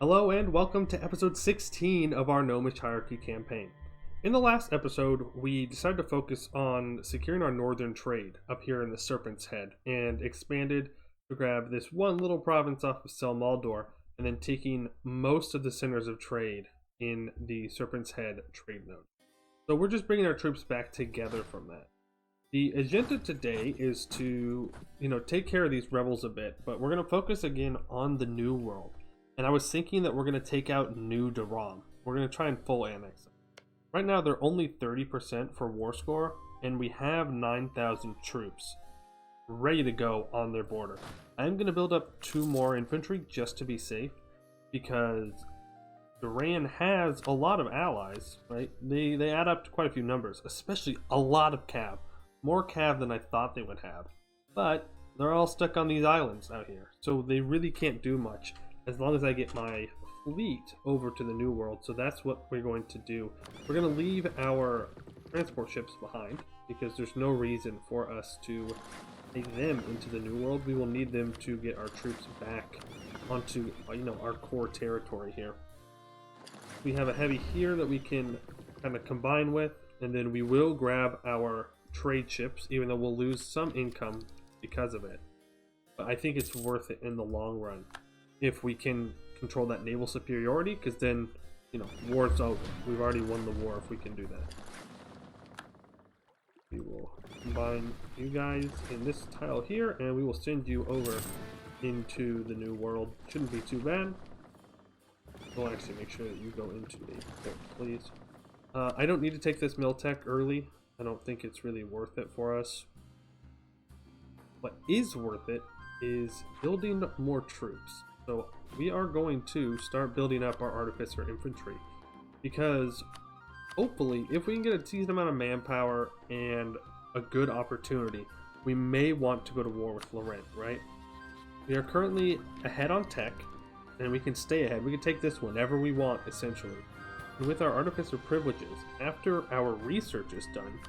Hello and welcome to episode 16 of our Gnomish hierarchy campaign. In the last episode, we decided to focus on securing our northern trade up here in the Serpent's Head and expanded to grab this one little province off of Selmaldor and then taking most of the centers of trade in the Serpent's Head trade node. So we're just bringing our troops back together from that. The agenda today is to, take care of these rebels a bit, but we're going to focus again on the New World. And I was thinking that we're going to take out New Daram. We're going to try and full annex them. Right now they're only 30% for war score, and we have 9,000 troops ready to go on their border. I'm going to build up 2 more infantry just to be safe, because Duran has a lot of allies, right? They add up to quite a few numbers, especially a lot of cav. More cav than I thought they would have. But they're all stuck on these islands out here, so they really can't do much as long as I get my fleet over to the New World. So that's what we're going to do. We're going to leave our transport ships behind because there's no reason for us to take them into the New World. We will need them to get our troops back onto our core territory here. We have a heavy here that we can kind of combine with, and then we will grab our trade ships, even though we'll lose some income because of it. But I think it's worth it in the long run if we can control that naval superiority, because then, war's over. We've already won the war if we can do that. We will combine you guys in this tile here, and we will send you over into the New World. Shouldn't be too bad. We'll actually make sure that you go into a port, please. I don't need to take this Miltech early. I don't think it's really worth it for us. What is worth it is building more troops. So we are going to start building up our artificer infantry, because hopefully if we can get a decent amount of manpower and a good opportunity, we may want to go to war with Laurent, right? We are currently ahead on tech, and we can stay ahead. We can take this whenever we want, essentially. And with our artificer privileges, after our research is done,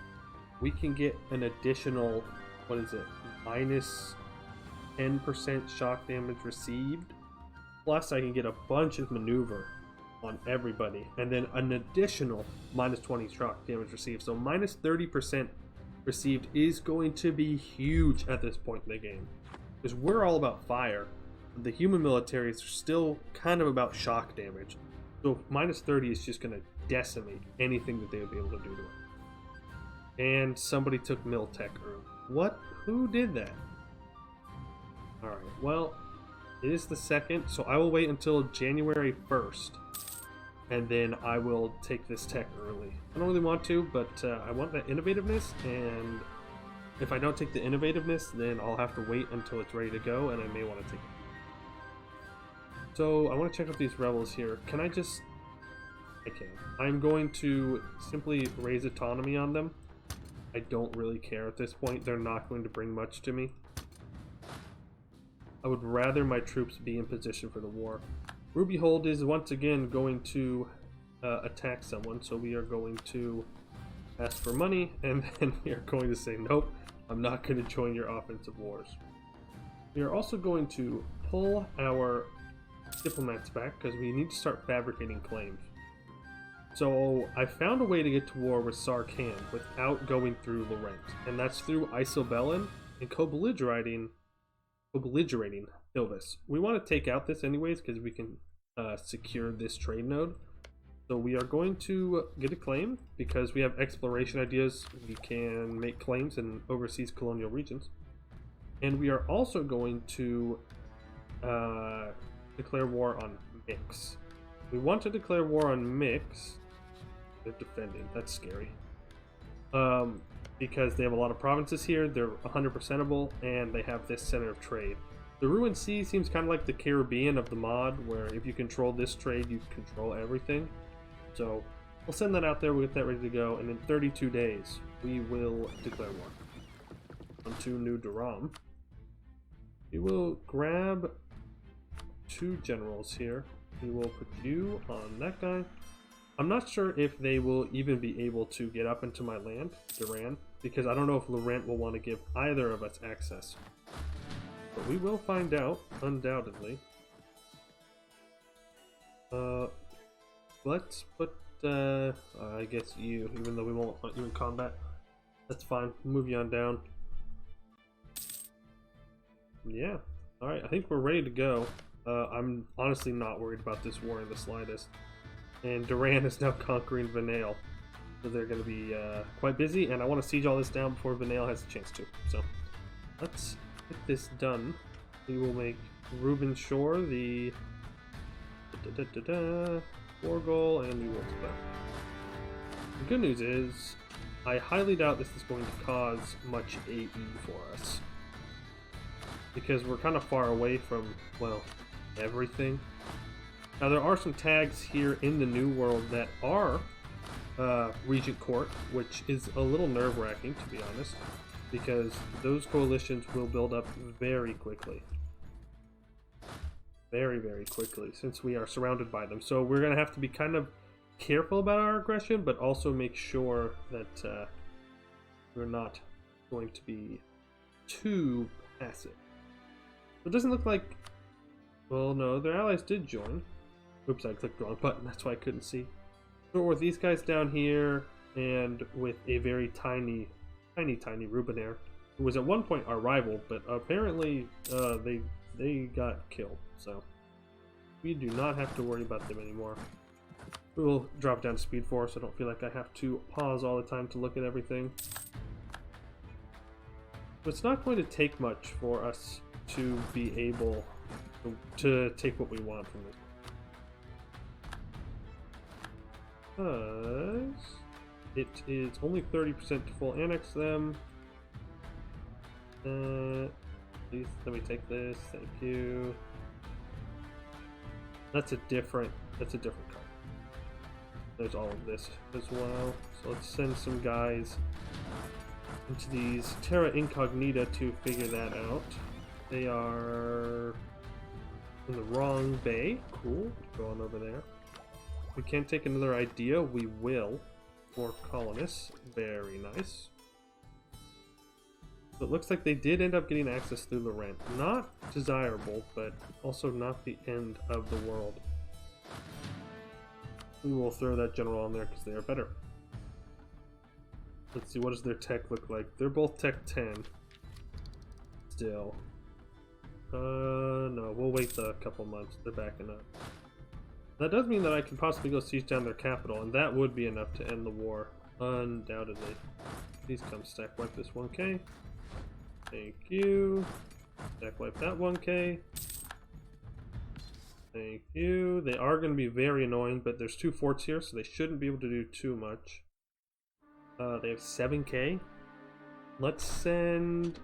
we can get an additional, minus 10% shock damage received. Plus I can get a bunch of maneuver on everybody, and then an additional minus 20 shock damage received. So minus 30% received is going to be huge at this point in the game, because we're all about fire. The human militaries are still kind of about shock damage. So minus 30 is just going to decimate anything that they would be able to do to it. And somebody took Miltech early. What? Who did that? Alright, well, it is the 2nd, so I will wait until January 1st, and then I will take this tech early. I don't really want to, but I want that innovativeness, and if I don't take the innovativeness, then I'll have to wait until it's ready to go, and I may want to take it. So I want to check out these rebels here. Can I just... I can. I'm going to simply raise autonomy on them. I don't really care at this point. They're not going to bring much to me. I would rather my troops be in position for the war. Rubyhold is once again going to attack someone, so we are going to ask for money, and then we are going to say, nope, I'm not going to join your offensive wars. We are also going to pull our diplomats back, because we need to start fabricating claims. So I found a way to get to war with Sarkhan without going through Laurent, and that's through Isobellin and co-belligerating Ilvis. We want to take out this anyways because we can secure this trade node. So we are going to get a claim because we have exploration ideas. We can make claims in overseas colonial regions. And we are also going to declare war on Mix. We want to declare war on Mix. They're defending. That's scary. Because they have a lot of provinces here, they're 100%able, and they have this center of trade. The Ruined Sea seems kind of like the Caribbean of the mod, where if you control this trade, you control everything. So we'll send that out there, we'll get that ready to go, and in 32 days, we will declare war. Onto New Daram. We will grab 2 generals here. We will put you on that guy. I'm not sure if they will even be able to get up into my land, Duran, because I don't know if Laurent will want to give either of us access. But we will find out, undoubtedly. Let's put, I guess you, even though we won't want you in combat. That's fine. Move you on down. Yeah. Alright, I think we're ready to go. I'm honestly not worried about this war in the slightest. And Duran is now conquering Vanail. So they're going to be quite busy, and I want to siege all this down before Vanail has a chance to. So, let's get this done. We will make Reuben Shore the war goal, and we will split. The good news is, I highly doubt this is going to cause much AE for us. Because we're kind of far away from, well, everything. Now there are some tags here in the New World that are Regent Court, which is a little nerve-wracking, to be honest, because those coalitions will build up very quickly. Very, very quickly, since we are surrounded by them. So we're going to have to be kind of careful about our aggression, but also make sure that we're not going to be too passive. It doesn't look like... Well, no, their allies did join. Oops, I clicked the wrong button, that's why I couldn't see. So with these guys down here, and with a very tiny Rubenair, who was at one point our rival, but apparently they got killed, so we do not have to worry about them anymore. We will drop down to speed 4, so I don't feel like I have to pause all the time to look at everything. But it's not going to take much for us to be able to take what we want from this. Because it is only 30% to full annex them. Please let me take this. Thank you. That's a different card. There's all of this as well. So let's send some guys into these Terra Incognita to figure that out. They are in the wrong bay. Cool. Go on over there. We can take another idea. We will. More colonists. Very nice. So it looks like they did end up getting access through the rent. Not desirable, but also not the end of the world. We will throw that general on there because they are better. Let's see, what does their tech look like? They're both tech 10. Still. No, we'll wait a couple months. They're backing up. That does mean that I can possibly go siege down their capital, and that would be enough to end the war. Undoubtedly. Please come stack wipe this 1k. Thank you. Stack wipe that 1k. Thank you. They are going to be very annoying, but there's 2 forts here, so they shouldn't be able to do too much. They have 7k. Let's send...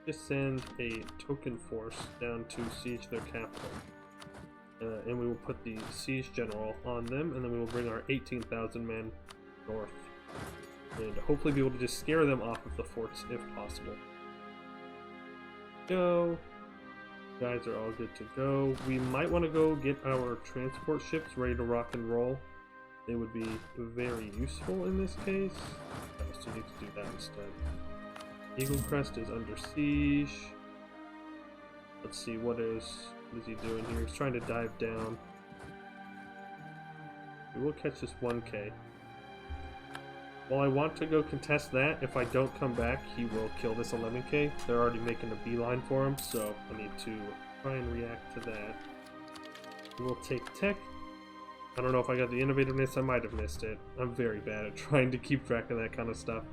Just send a token force down to siege their capital. And we will put the siege general on them, and then we will bring our 18,000 men north. And hopefully be able to just scare them off of the forts if possible. Go. Guys are all good to go. We might want to go get our transport ships ready to rock and roll. They would be very useful in this case. I still need to do that instead. Eagle Crest is under siege. Let's see, what is he doing here? He's trying to dive down. We will catch this 1k. While I want to go contest that, if I don't come back, he will kill this 11k. They're already making a beeline for him, so I need to try and react to that. We will take tech. I don't know if I got the innovativeness, I might have missed it. I'm very bad at trying to keep track of that kind of stuff.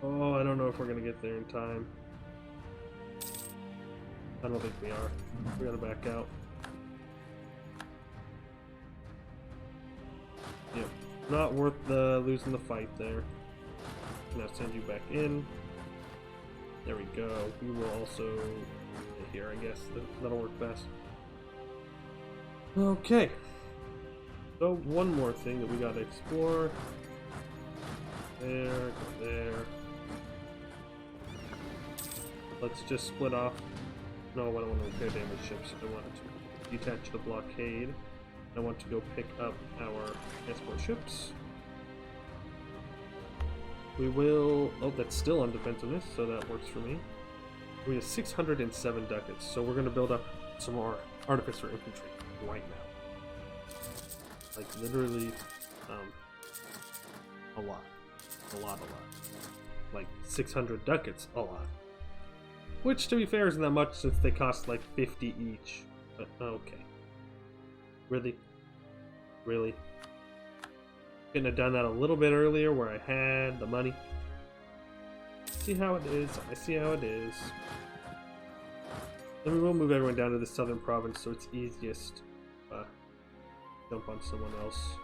Oh, I don't know if we're going to get there in time. I don't think we are. We gotta back out. Yep. Not worth losing the fight there. Now send you back in. There we go. We will also... here, I guess. That'll work best. Okay. So, one more thing that we gotta explore. There, go there. Let's just split off. No, I don't want to repair damaged ships. I want to detach the blockade. I want to go pick up our transport ships. We will... oh, that's still on defensiveness, so that works for me. We have 607 ducats, so we're going to build up some more artificer infantry right now. Like literally, a lot. Like 600 ducats, a lot. Which, to be fair, isn't that much since they cost like 50 each. But okay. Really? Really? Couldn't have done that a little bit earlier where I had the money. See how it is. I see how it is. And we will move everyone down to the southern province so it's easiest to jump on someone else.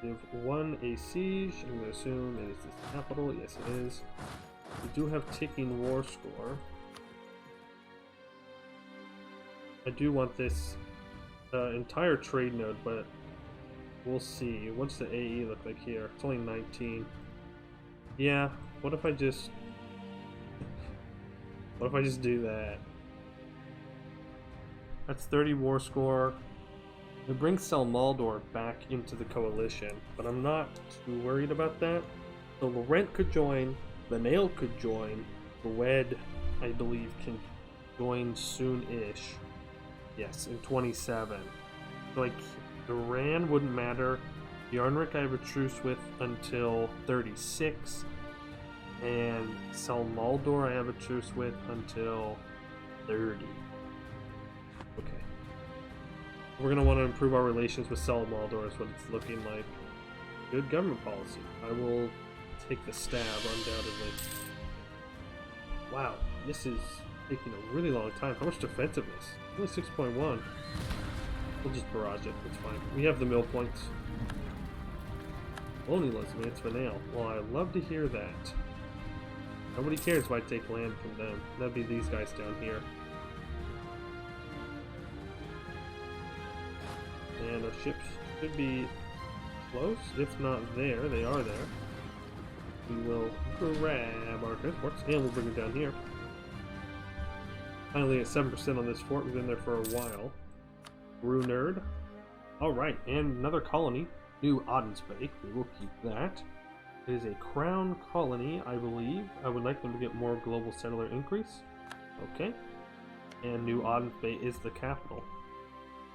We have won a siege. I'm going to assume it is the capital. Yes, it is. We do have ticking war score. I do want this entire trade node, but we'll see. What's the AE look like here? It's only 19. Yeah, what if I just... what if I just do that? That's 30 war score. It brings Selmaldor back into the coalition, but I'm not too worried about that. So Laurent could join, the Nail could join, the Wed, I believe, can join soon-ish. Yes, in 27. So, like, Iran wouldn't matter. Yarnrick I have a truce with until 36. And Selmaldor I have a truce with until 30. Okay. We're going to want to improve our relations with Selmaldor is what it's looking like. Good government policy. I will take the stab, undoubtedly. Wow, this is taking a really long time. How much defensiveness? Only 6.1. We'll just barrage it. It's fine. We have the mill points. Only let's advance Vanale. Well, I love to hear that. Nobody cares if I take land from them. That'd be these guys down here. And our ships should be close, if not there. They are there. We will grab our transports and we'll bring it down here. Finally at 7% on this fort. We've been there for a while. Brew Nerd. Alright, and another colony. New Odensbay. We will keep that. It is a crown colony, I believe. I would like them to get more global settler increase. Okay. And New Odensbay is the capital.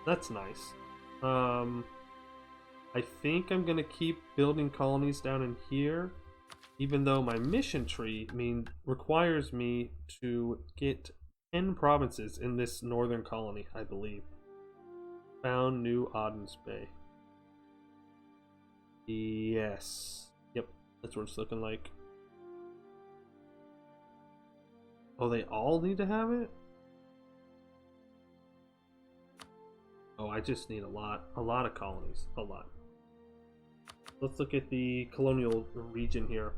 That's nice. I think I'm going to keep building colonies down in here, even though my mission tree requires me to get 10 provinces in this northern colony, I believe. Found New Odensbay. Yes. Yep, that's what it's looking like. Oh, they all need to have it? Oh, I just need a lot of colonies, a lot. Let's look at the colonial region here.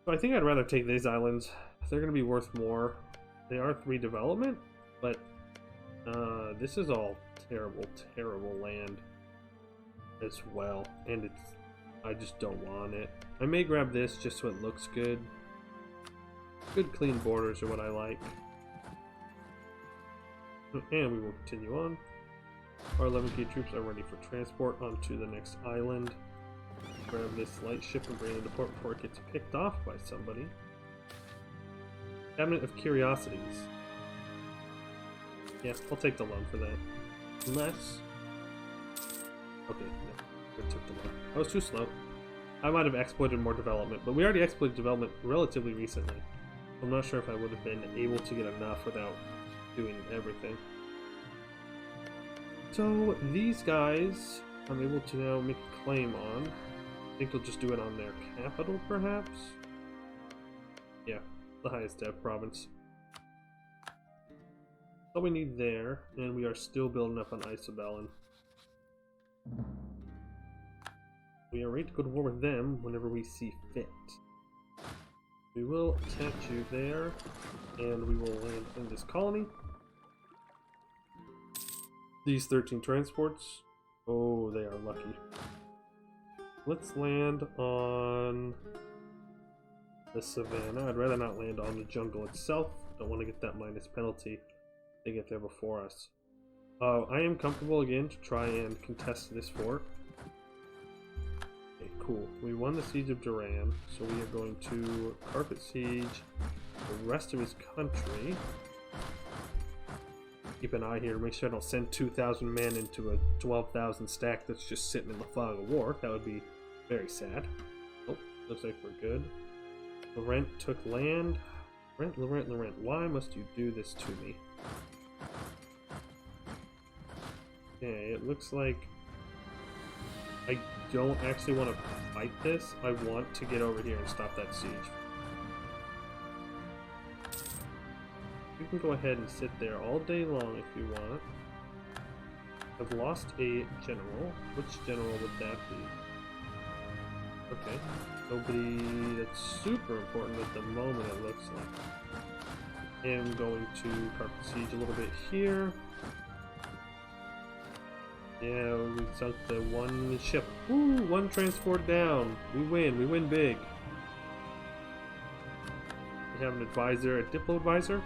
So I think I'd rather take these islands. They're going to be worth more. They are 3 development, but this is all terrible, terrible land as well. And I just don't want it. I may grab this just so it looks good. Good clean borders are what I like. And we will continue on. Our 11K troops are ready for transport onto the next island. Grab this light ship and bring it into port before it gets picked off by somebody. Cabinet of Curiosities. Yeah, I'll take the loan for that. Unless... okay, no. I took the loan. I was too slow. I might have exploited more development, but we already exploited development relatively recently. I'm not sure if I would have been able to get enough without doing everything. So, these guys, I'm able to now make a claim on. I think they'll just do it on their capital, perhaps? Yeah, the highest dev province. All we need there, and we are still building up on Isobelin. We are ready to go to war with them whenever we see fit. We will attach you there, and we will land in this colony. These 13 transports. Oh, they are lucky. Let's land on the savannah. I'd rather not land on the jungle itself. Don't want to get that minus penalty. They get there before us. I am comfortable again to try and contest this fort. Okay, cool. We won the siege of Duran, so we are going to carpet siege the rest of his country. keep an eye here to make sure I don't send 2,000 men into a 12,000 stack that's just sitting in the fog of war. That would be very sad. Oh, looks like we're good. Laurent took land. Laurent, why must you do this to me? Okay, it looks like I don't actually want to fight this. I want to get over here and stop that siege. You can go ahead and sit there all day long if you want. I've lost a general. Which general would that be? Okay. Nobody that's super important at the moment, it looks like. I am going to carpet siege a little bit here. Yeah, we sunk the one ship. Woo! One transport down. We win big. We have an advisor, a Diplo advisor.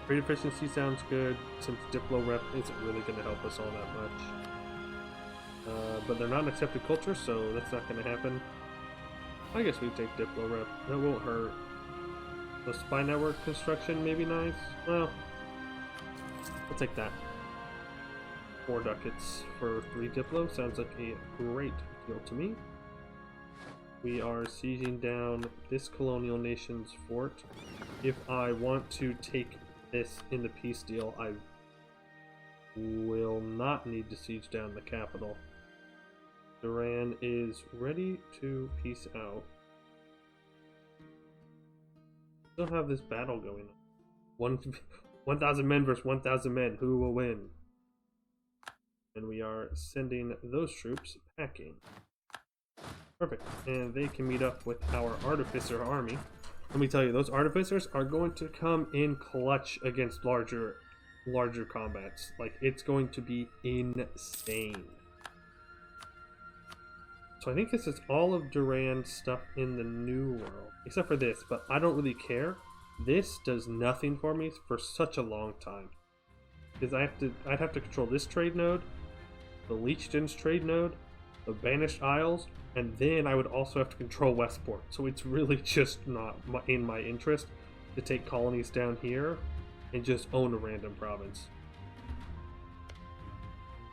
Trade efficiency sounds good, since Diplo rep isn't really going to help us all that much. But they're not an accepted culture, so that's not going to happen. I guess we take Diplo rep. That won't hurt. The spy network construction may be nice. Well, I'll take that. 4 ducats for 3 Diplo. Sounds like a great deal to me. We are sieging down this colonial nation's fort. If I want to take this in the peace deal, I will not need to siege down the capital. Duran is ready to peace out. Still have this battle going on. 1,000 men versus 1,000 men. Who will win? And we are sending those troops packing. Perfect. And they can meet up with our artificer army. Let me tell you, those artificers are going to come in clutch against larger combats. Like, it's going to be insane. So I think this is all of Duran's stuff in the New World, except for this, but I don't really care. This does nothing for me for such a long time. Because I'd have to control this trade node, the Liechten's trade node, the Banished Isles, and then I would also have to control Westport. So it's really just not in my interest to take colonies down here and just own a random province.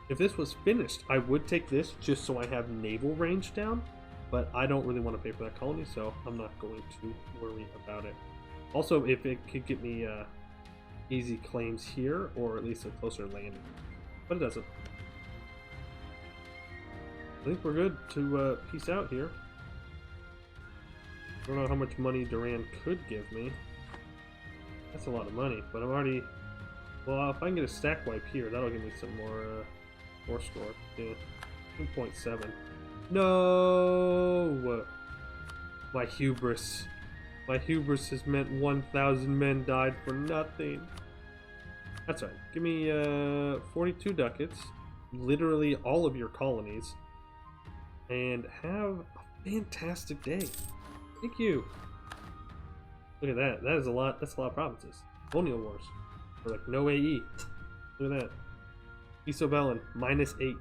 If this was finished, I would take this just so I have naval range down, but I don't really want to pay for that colony, so I'm not going to worry about it. Also, if it could get me easy claims here, or at least a closer landing, but it doesn't. I think we're good to peace out here. I don't know how much money Duran could give me. That's a lot of money, but I'm already... Well, if I can get a stack wipe here, that'll give me some more score. Yeah, 2.7. No! My hubris. My hubris has meant 1,000 men died for nothing. That's right. Give me 42 ducats, literally all of your colonies, and have a fantastic day. Thank you. Look at that. That is a lot. That's a lot of provinces. Colonial wars. For like no AE. Look at that. Isobellan, -8,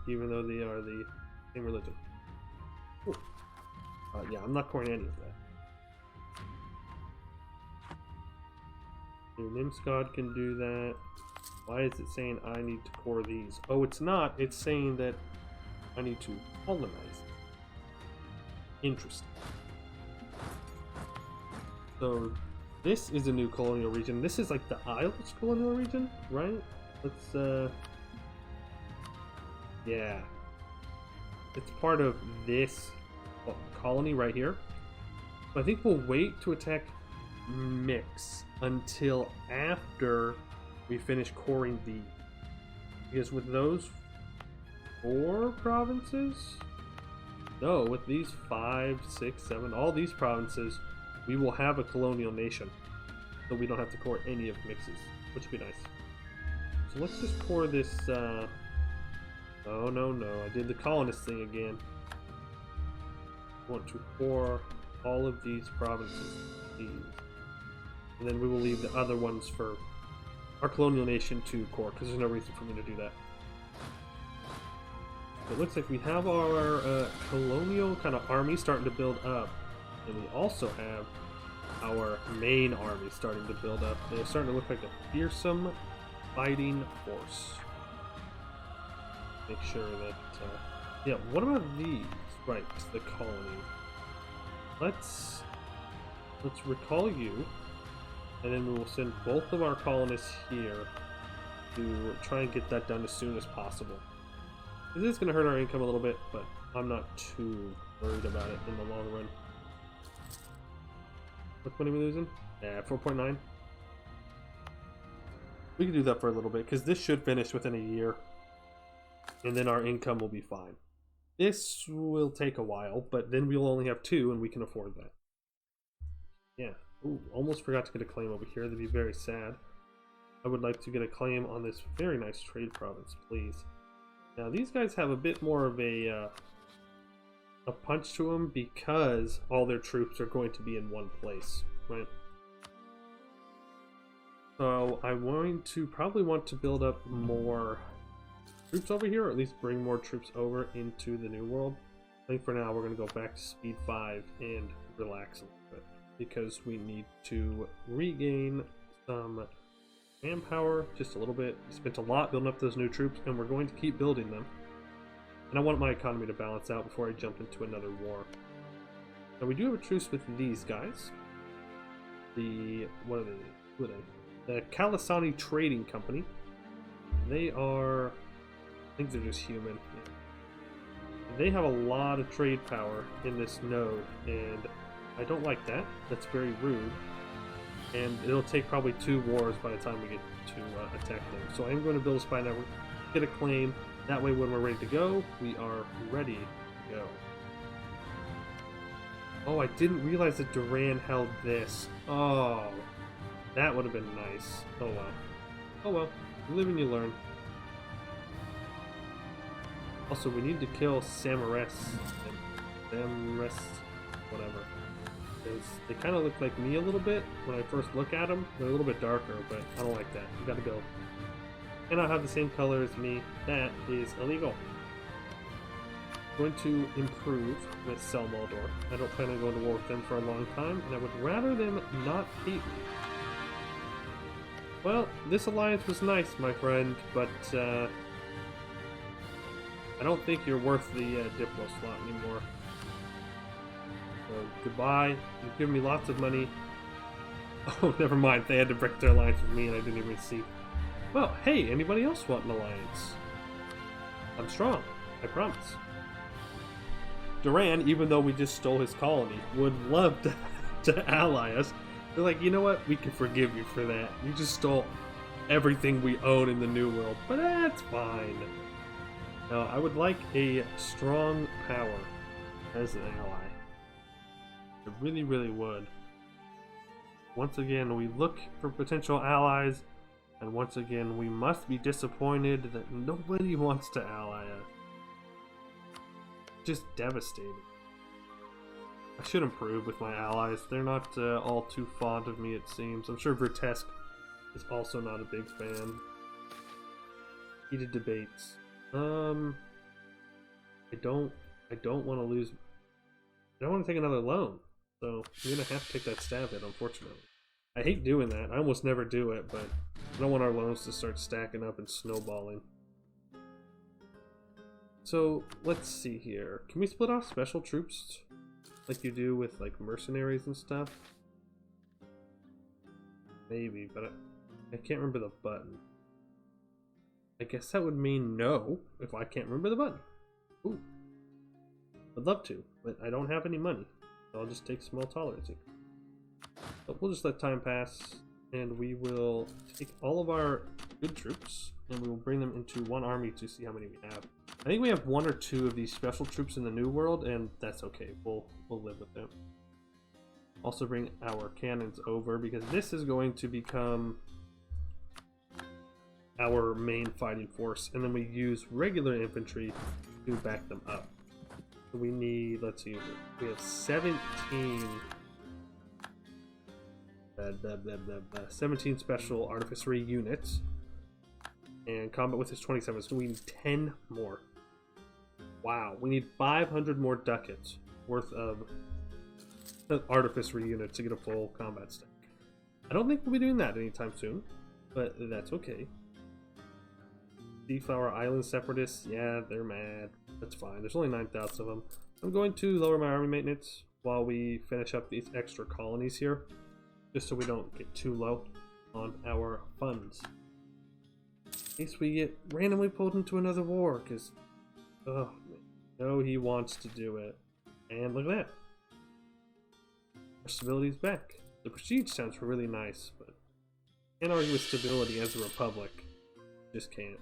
even though they are the same religion. Yeah, I'm not coring any of that. Nimsgard can do that. Why is it saying I need to core these? Oh, it's not. It's saying that I need to colonize. Interesting. So, this is a new colonial region. This is like the Isles colonial region, right? Let's, yeah. It's part of this colony right here. I think we'll wait to attack Mix until after we finish coring these. Because with those 4 provinces? No, with these 5, 6, 7, all these provinces, we will have a colonial nation. So we don't have to core any of Mix's, which would be nice. So let's just core this, oh no, I did the colonist thing again. I want to core all of these provinces, please. And then we will leave the other ones for our colonial nation to core, because there's no reason for me to do that. It looks like we have our colonial kind of army starting to build up. And we also have our main army starting to build up. They're starting to look like a fearsome fighting force. Make sure that, yeah, what about these? Right, the colony. Let's recall you, and then we will send both of our colonists here to try and get that done as soon as possible. It is going to hurt our income a little bit, but I'm not too worried about it in the long run. What money are we losing? Yeah, 4.9. We can do that for a little bit, because this should finish within a year, and then our income will be fine. This will take a while, but then we'll only have 2, and we can afford that. Yeah. Ooh, almost forgot to get a claim over here. That'd be very sad. I would like to get a claim on this very nice trade province, please. Now, these guys have a bit more of a punch to them because all their troops are going to be in one place, right? So I'm going to probably want to build up more troops over here, or at least bring more troops over into the New World. I think for now we're going to go back to speed 5 and relax a little bit, because we need to regain some manpower just a little bit. We spent a lot building up those new troops, and we're going to keep building them. And I want my economy to balance out before I jump into another war. Now we do have a truce with these guys. What are they? Who are they? The Kalisani Trading Company. They are, I think they're just human. They have a lot of trade power in this node, and I don't like that. That's very rude. And it'll take probably 2 wars by the time we get to attack them. So I'm going to build a spy network, get a claim. That way when we're ready to go, we are ready to go. Oh, I didn't realize that Duran held this. Oh, that would have been nice. Oh well. Oh well. You live and you learn. Also, we need to kill Samares. Samares, whatever. Because they kind of look like me a little bit when I first look at them. They're a little bit darker, but I don't like that. You gotta go. And I have the same color as me. That is illegal. I'm going to improve with Selmaldor. I don't plan on going to war with them for a long time, and I would rather them not hate me. Well, this alliance was nice, my friend, but I don't think you're worth the Diplo slot anymore. So, goodbye. You've given me lots of money. Oh, never mind. They had to break their alliance with me, and I didn't even see. Well, hey, anybody else want an alliance? I'm strong. I promise. Duran, even though we just stole his colony, would love to ally us. They're like, you know what? We can forgive you for that. You just stole everything we own in the New World, but that's fine. Now, I would like a strong power as an ally. I really, really would. Once again, we look for potential allies, and once again, we must be disappointed that nobody wants to ally us. Just devastating. I should improve with my allies. They're not all too fond of me, it seems. I'm sure Vertesk is also not a big fan. Heated debates. I don't want to lose. I don't want to take another loan, so I'm gonna have to take that stab hit, unfortunately. I hate doing that. I almost never do it, but I don't want our loans to start stacking up and snowballing. So let's see here. Can we split off special troops like you do with like mercenaries and stuff? Maybe, but I can't remember the button. I guess that would mean no if I can't remember the button. Ooh. I'd love to, but I don't have any money. So I'll just take small tolerancing. But we'll just let time pass, and we will take all of our good troops, and we will bring them into one army to see how many we have. I think we have 1 or 2 of these special troops in the New World, and that's okay. We'll live with them. Also bring our cannons over, because this is going to become our main fighting force, and then we use regular infantry to back them up. So we need, let's see, we have 17 special artificery units, and combat with is 27, so we need 10 more. Wow, we need 500 more ducats worth of artificery units to get a full combat stack. I don't think we'll be doing that anytime soon, but that's okay. Seaflower Island separatists, yeah, they're mad. That's fine. There's only 9,000 of them. I'm going to lower my army maintenance while we finish up these extra colonies here, just so we don't get too low on our funds. In case we get randomly pulled into another war, because, oh, no, he wants to do it. And look at that. Our stability's back. The prestige sounds really nice, but can't argue with stability as a republic. Just can't.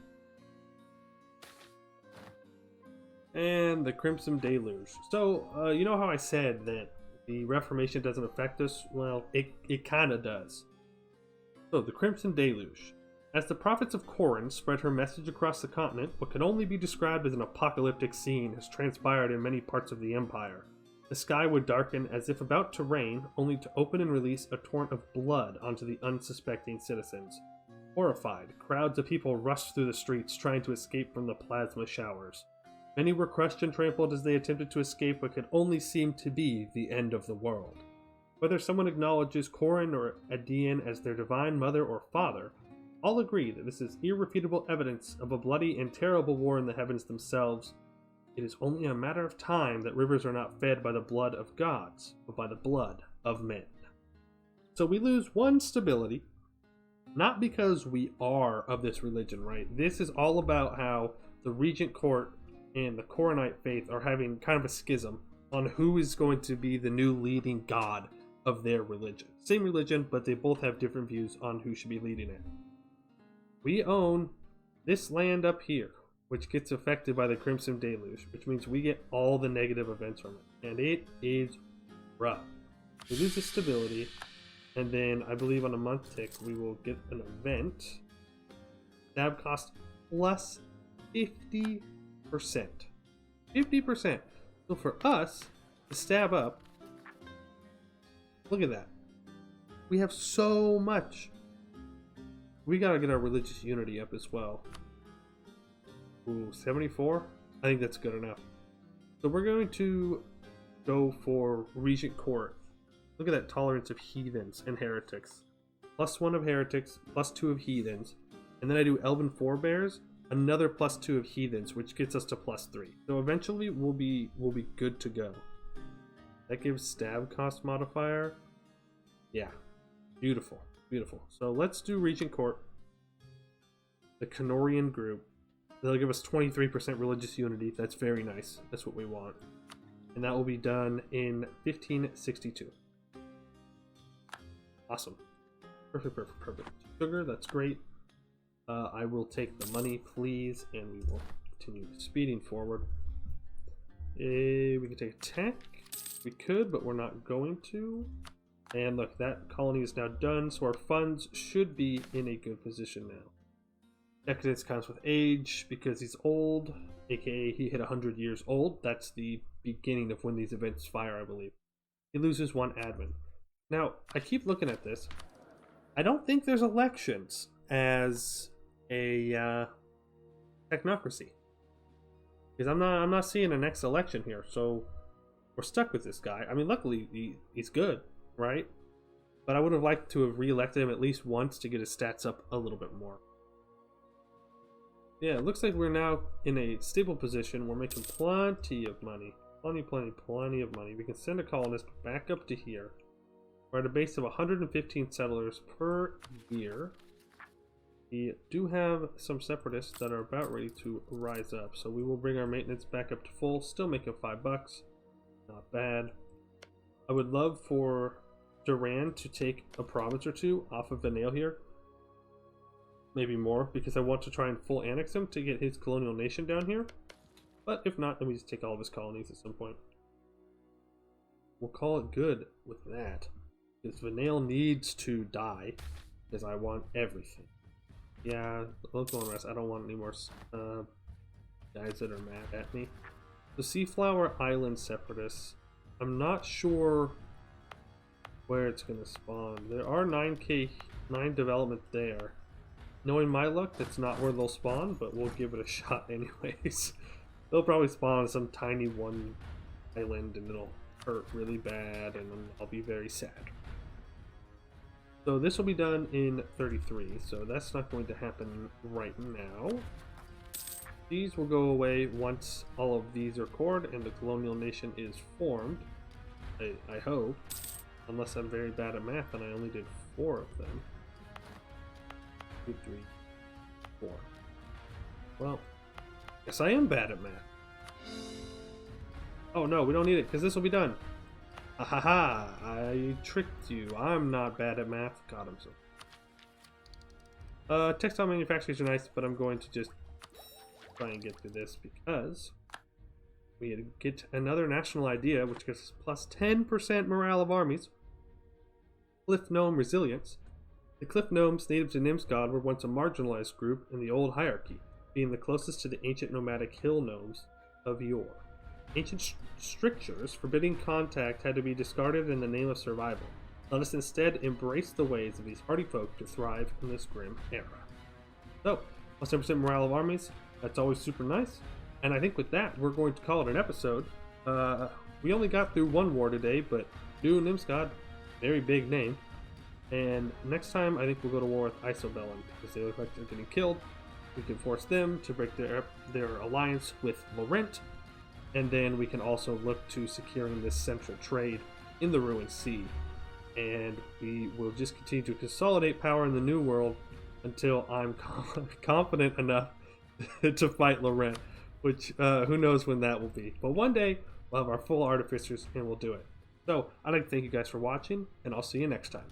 And the Crimson Deluge. So, you know how I said that the Reformation doesn't affect us? Well, it kind of does. So, the Crimson Deluge. As the prophets of Corin spread her message across the continent, what can only be described as an apocalyptic scene has transpired in many parts of the Empire. The sky would darken as if about to rain, only to open and release a torrent of blood onto the unsuspecting citizens. Horrified, crowds of people rushed through the streets trying to escape from the plasma showers. Many were crushed and trampled as they attempted to escape what could only seem to be the end of the world. Whether someone acknowledges Corin or Adian as their divine mother or father, all agree that this is irrefutable evidence of a bloody and terrible war in the heavens themselves. It is only a matter of time that rivers are not fed by the blood of gods, but by the blood of men. So we lose 1 stability, not because we are of this religion, right? This is all about how the Regent Court and the Coronite faith are having kind of a schism on who is going to be the new leading god of their religion. Same religion, but they both have different views on who should be leading it. We own this land up here, which gets affected by the Crimson Deluge, which means we get all the negative events from it. And it is rough. We lose the stability, and then I believe on a month tick we will get an event. Stab cost plus 50%. 50%. So for us to stab up, look at that. We have so much. We gotta get our religious unity up as well. Ooh, 74? I think that's good enough. So we're going to go for Regent Court. Look at that tolerance of heathens and heretics. +1 of heretics, +2 of heathens. And then I do Elven forebears, another +2 of heathens, which gets us to +3. So eventually we'll be good to go. That gives stab cost modifier. Yeah. Beautiful. Beautiful. So let's do Regent Court. The Canorian group. They'll give us 23% religious unity. That's very nice. That's what we want. And that will be done in 1562. Awesome. Perfect, perfect, perfect. Sugar, that's great. I will take the money, please, and we will continue speeding forward. We can take tech. We could, but we're not going to. And look, that colony is now done, so our funds should be in a good position now. Decadence comes with age because he's old, aka he hit 100 years old. That's the beginning of when these events fire, I believe. He loses 1 admin. Now, I keep looking at this. I don't think there's elections as a technocracy, because I'm not seeing a next election here. So we're stuck with this guy. I mean, luckily he's good, right? But I would have liked to have re-elected him at least once to get his stats up a little bit more. Yeah, it looks like we're now in a stable position. We're making plenty of money. Plenty of money. We can send a colonist back up to here. We're at a base of 115 settlers per year. We do have some separatists that are about ready to rise up, so we will bring our maintenance back up to full. Still making $5. Not bad. I would love for Duran to take a province or 2 off of Vanale here. Maybe more, because I want to try and full annex him to get his colonial nation down here. But if not, then we just take all of his colonies at some point. We'll call it good with that, because Vanale needs to die, because I want everything. Yeah, local unrest. I don't want any more guys that are mad at me. The Seaflower Island separatists. I'm not sure where it's going to spawn. There are 9 development there. Knowing my luck, that's not where they'll spawn, but we'll give it a shot anyways. They'll probably spawn on some tiny one island and it'll hurt really bad and then I'll be very sad. So this will be done in 33, so that's not going to happen right now. These will go away once all of these are cored and the colonial nation is formed. I hope. Unless I'm very bad at math and I only did 4 of them. 2, 3, 4. Well, guess I am bad at math. Oh no, we don't need it because this will be done. Ahaha, I tricked you. I'm not bad at math. God, I'm so. Textile manufacturers are nice, but I'm going to just try and get through this because we get another national idea, which gives us plus 10% morale of armies. Cliff Gnome resilience. The Cliff Gnomes, native to Nimsgard, were once a marginalized group in the old hierarchy, being the closest to the ancient nomadic hill gnomes of yore. Ancient strictures forbidding contact had to be discarded in the name of survival. Let us instead embrace the ways of these hardy folk to thrive in this grim era. So, plus 10% morale of armies, that's always super nice. And I think with that, we're going to call it an episode. We only got through 1 war today, but New Nimsgard, very big name. And next time, I think we'll go to war with Isobellum, because they look like they're getting killed. We can force them to break their alliance with Laurent. And then we can also look to securing this central trade in the Ruined Sea. And we will just continue to consolidate power in the New World until I'm confident enough to fight Laurent, which who knows when that will be. But one day, we'll have our full artificers and we'll do it. So, I'd like to thank you guys for watching, and I'll see you next time.